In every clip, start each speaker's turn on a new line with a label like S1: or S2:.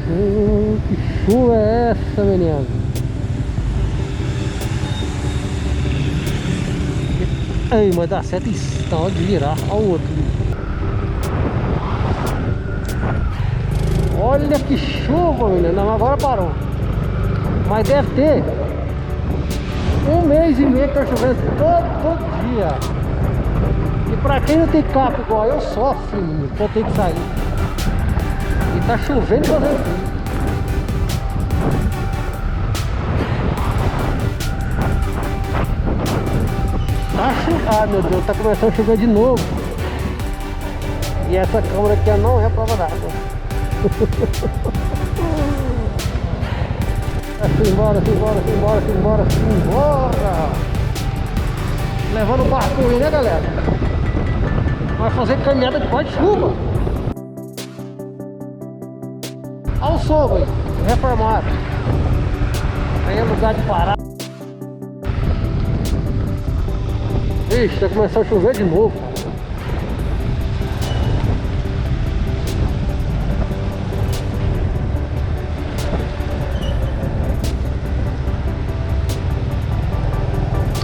S1: Que chuva é essa, menino? Ei, mas dá certo na hora de virar. Olha o outro ali. Olha que chuva, menino. Não, agora parou. Mas deve ter 1 mês e meio que tá chovendo todo dia. E pra quem não tem carro igual eu sofro, menino, que eu tenho que sair. E tá chovendo fazendo tudo. Ah, meu Deus, tá começando a chover de novo. E essa câmera aqui não é prova d'água. Simbora. Levando o barco aí, né, galera? Vai fazer caminhada debaixo de chuva. Olha o sogro aí, reformado. Aí é lugar de parar. Ixi, tá começando a chover de novo.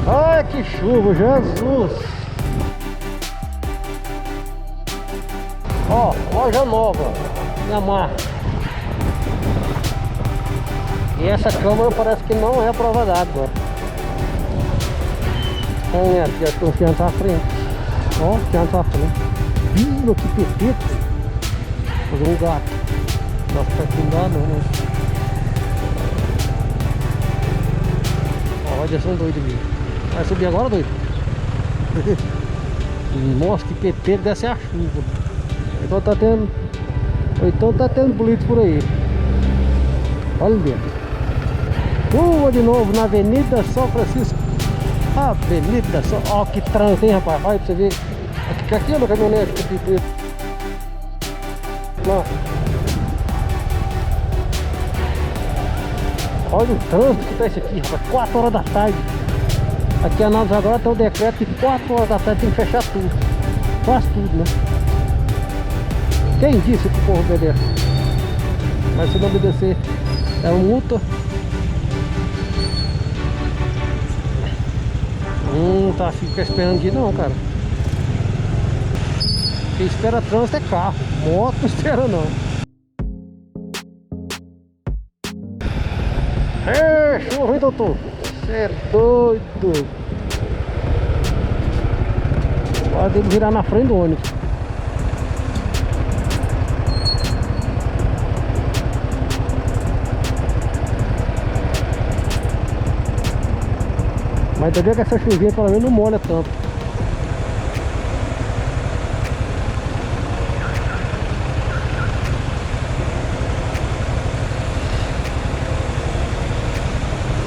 S1: Ai, que chuva, Jesus! Ó, loja nova, minha marca. E essa câmera parece que não é prova d'água. Olha aqui, acho que o fiança à frente. Ó, o fiança à frente. Viva, que petito! Fazer um gato. Nossa, pra aqui não dá não, né? Ó, olha, são doidos ali. Vai subir agora, doido? Nossa, que peteiro, deve ser a chuva. Então tá tendo blitz por aí. Olha dentro. Chuva de novo na Avenida São Francisco. Avenida São... Ó, que trânsito, hein, rapaz? Olha pra você ver. Aqui é uma caminhonete que peteiro. Lá. Olha o trânsito que tá esse aqui, rapaz. 4 horas da tarde. Aqui em Anápolis agora tem um decreto que 4 horas da tarde tem que fechar tudo. Quase tudo, né? Quem disse que o povo obedece? Mas se não obedecer, é uma multa. Tá, fica esperando aqui não, cara. Quem espera trânsito é carro. Moto não espera não. É, chuva, hein, doutor? Você é doido. Pode ele virar na frente do ônibus. Mas ainda bem que essa chuvinha pelo menos não molha tanto.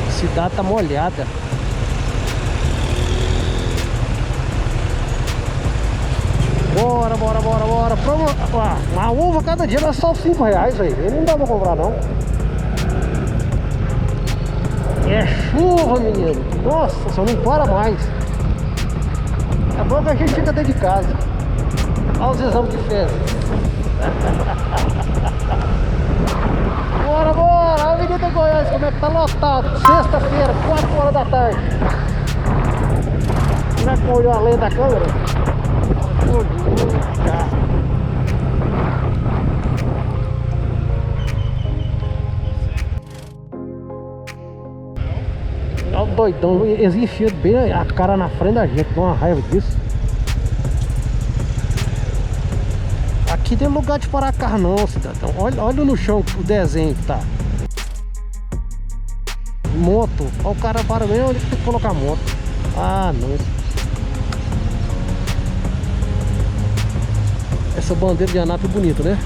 S1: A cidade tá molhada. Bora. Uma uva cada dia dá só R$5, velho. Não dá pra comprar não. É chuva, menino. Nossa, só não para mais. É bom que a gente fica dentro de casa. Olha os exames de fezes. Bora. A Avenida Goiás, como é que tá lotado? Sexta-feira, 4 horas da tarde. Como é que olhou a lente da câmera? Olha o doidão, eles enfiam bem a cara na frente da gente, dá uma raiva disso. Aqui tem lugar de parar carro não, cidadão. Olha no chão o desenho que tá. Moto, olha o cara para mesmo, onde tem que colocar moto. Ah, não. Essa bandeira de Anápolis é bonita, né?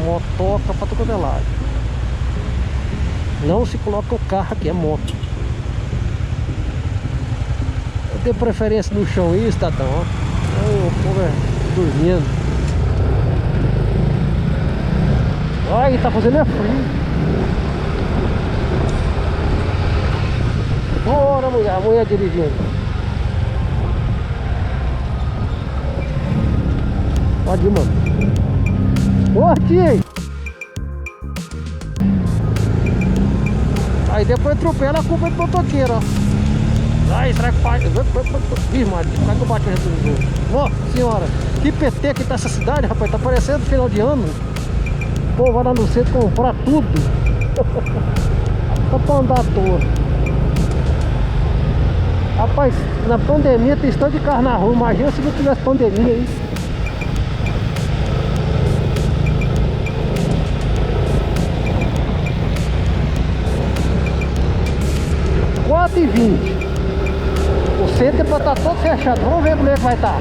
S1: Motoca pra todo lado. Não se coloca o carro aqui, é moto. Eu tenho preferência no chão aí, cidadão. O povo é dormindo. Ai, tá fazendo frio. Bora, mulher, a mulher dirigindo. Pode ir, mano. Ô, tia! Aí depois atropela, a culpa é do motoqueiro, ó. Ai, será que faz? Ih, mano, será que eu bati o retrovisor? Nossa senhora, que PT que tá essa cidade, rapaz. Tá parecendo final de ano. O povo vai lá no centro comprar tudo. Só pra andar à toa. Rapaz, na pandemia tem tanto de carro na rua. Imagina se não tivesse pandemia aí. E 20. O centro é pra estar todo fechado. Vamos ver como é que vai estar.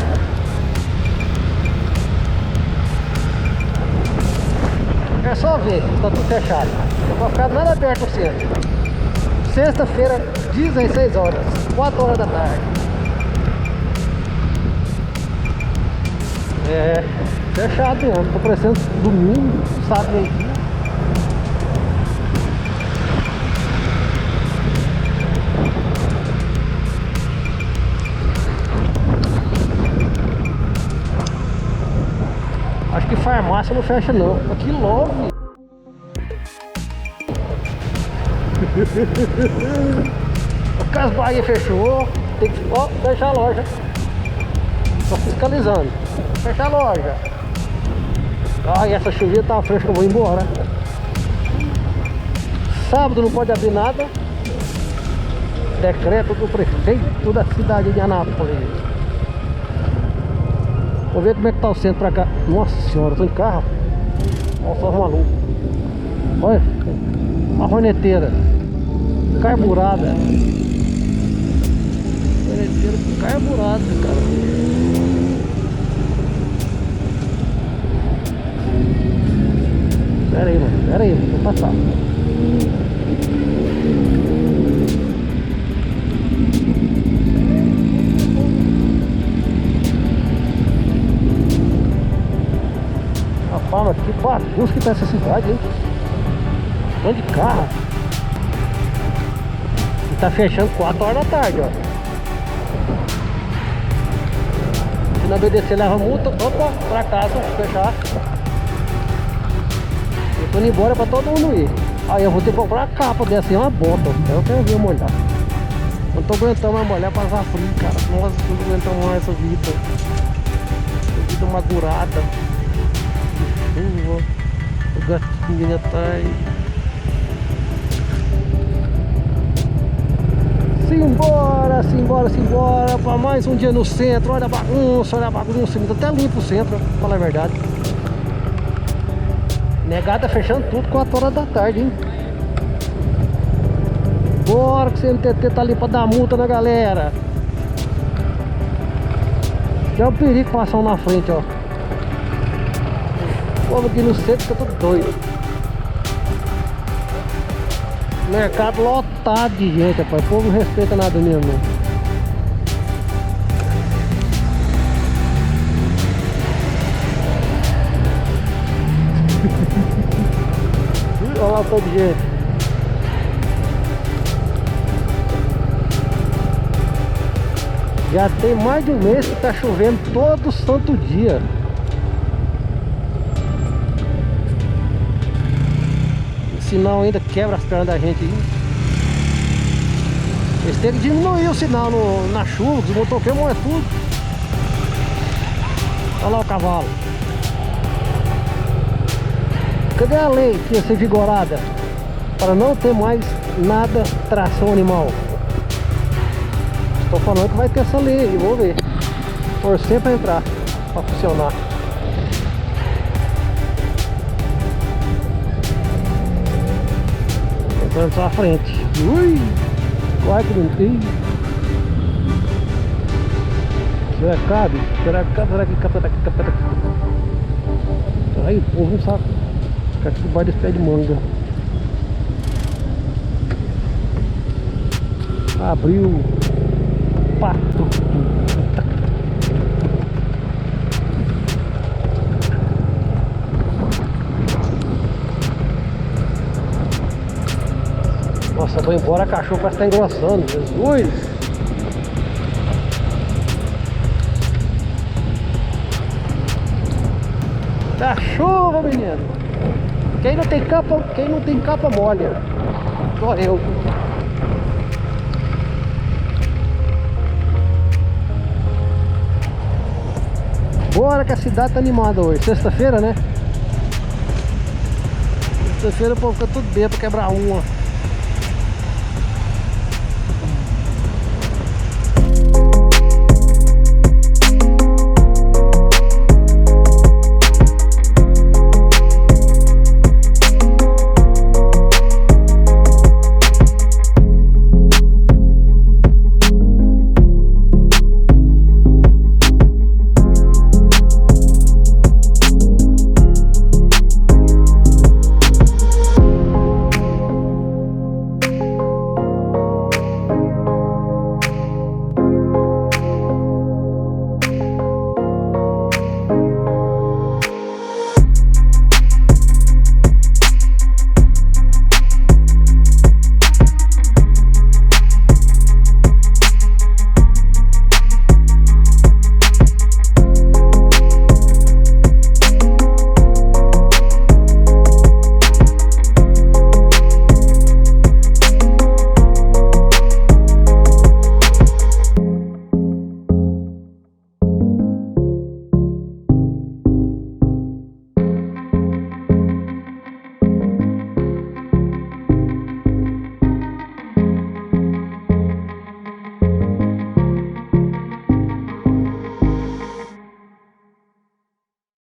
S1: É só ver, está tudo fechado. Não vai ficar nada aberto o centro. Sexta-feira, 16 horas, 4 horas da tarde. É, fechado mesmo. Tô parecendo domingo, sábado, meio-dia. Acho que farmácia não fecha não. Aqui logo. O Cas Bahia fechou. Tem que fechar a loja. Tô fiscalizando. Fechar a loja. Ai, essa chuvinha tá fresca, eu vou embora. Sábado não pode abrir nada. Decreto do prefeito da cidade de Anápolis. Vou ver como é que tá o centro pra cá. Nossa senhora, eu tô em carro. Olha só os malucos. Olha a roneteira carburada. Roneteira carburada, cara. Pera aí, mano. Pera aí, vou passar. Rapaz, que bagunça que tá essa cidade, hein? Um monte de carro. E tá fechando 4 horas da tarde, ó. Se não obedecer, leva multa. Opa, pra casa, fechar. Eu tô indo embora pra todo mundo ir. Aí eu vou ter que comprar a capa dessa aí, uma bota. Eu quero ver molhar. Não tô aguentando mais molhar pra passar frio, cara. Nossa, não tô aguentando mais essa vida. Essa vida magurada. Chuva. O gatinho já tá aí. Simbora, simbora, simbora. Pra mais um dia no centro. Olha a bagunça, olha a bagunça. Até limpo o centro, pra falar a verdade. Negada fechando tudo 4 horas da tarde, hein? Bora que o CNTT tá ali pra dar multa na galera. Já é um perigo passar um na frente, ó. O povo aqui no centro fica tudo doido. Mercado lotado de gente, rapaz. O povo não respeita nada mesmo, não. Olha lá o tanto de gente. Já tem mais de um mês que tá chovendo todo santo dia. O sinal ainda quebra as pernas da gente aí. Eles têm que diminuir o sinal na chuva, os motoqueiros é tudo. Olha lá o cavalo. Cadê a lei que ia ser vigorada para não ter mais nada tração animal? Estou falando que vai ter essa lei aí, vou ver. Torcer para entrar, para funcionar. Entrando só à frente. Ui! Quase que não tem. Será que cabe? Será que cabe? Será que cabe? Aí o povo não sabe. Fica aqui debaixo desse pé de manga. Abriu. Pato. Nossa, vou embora, a cachorro parece que tá engrossando. Jesus! Da chuva, menino. Quem não tem capa molha. Só eu. Bora que a cidade tá animada hoje. Sexta-feira, né? Sexta-feira o povo fica tudo bêbado pra quebrar uma.